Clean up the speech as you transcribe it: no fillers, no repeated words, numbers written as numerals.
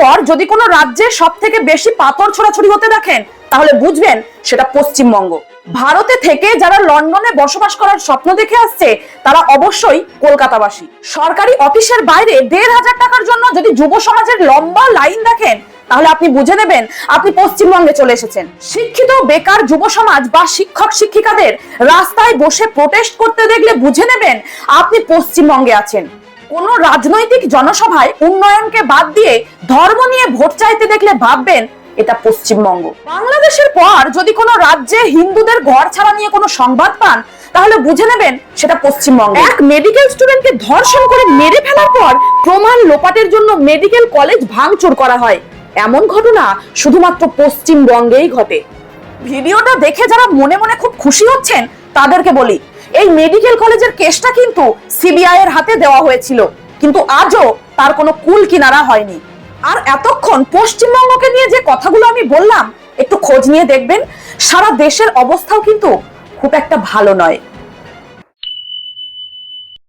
পর যদি কোনো রাজ্যে সব থেকে বেশি পাথর ছোড়াছুড়ি হতে দেখেন, তাহলে বুঝবেন সেটা পশ্চিমবঙ্গ। ভারতে থেকে যারা লন্ডনে বসবাস করার স্বপ্ন দেখে আসছে, তারা অবশ্যই কলকাতাবাসী। সরকারি অফিসের বাইরে ১৫০০ টাকার জন্য যদি যুব সমাজের লম্বা লাইন দেখেন, তাহলে আপনি বুঝে নেবেন আপনি পশ্চিমবঙ্গে চলে এসেছেন। শিক্ষিত বেকার যুব সমাজ বা শিক্ষক শিক্ষিকাদের রাস্তায় বসে প্রোটেস্ট করতে দেখলে বুঝে নেবেন আপনি পশ্চিমবঙ্গে আছেন। কোন রাজনৈতিক জনসভায় উন্নয়নকে বাদ দিয়ে ধর্ম নিয়ে ভোট চাইতে দেখলে ভাববেন এটা পশ্চিমবঙ্গ। বাংলাদেশের পর যদি কোনো রাজ্যে হিন্দুদের ঘর ছাড়া নিয়ে কোনো সংবাদ পান, তাহলে বুঝে নেবেন সেটা পশ্চিমবঙ্গ। এক মেডিকেল স্টুডেন্টকে ধর্ষণ করে মেরে ফেলার পর প্রমাণ লোপাটের জন্য মেডিকেল কলেজ ভাঙচুর করা হয়, এমন ঘটনা শুধুমাত্র পশ্চিমবঙ্গেই ঘটে। ভিডিওটা দেখে যারা মনে মনে খুব খুশি হচ্ছেন, তাদেরকে বলি, এই মেডিকেল কলেজের কেসটা কিন্তু সিবিআই এর হাতে দেওয়া হয়েছিল, কিন্তু আজও তার কোনো কুল কিনারা হয়নি। আর এতক্ষণ পশ্চিমবঙ্গকে নিয়ে যে কথাগুলো আমি বললাম, একটু খোঁজ নিয়ে দেখবেন সারা দেশের অবস্থাও কিন্তু খুব একটা ভালো নয়।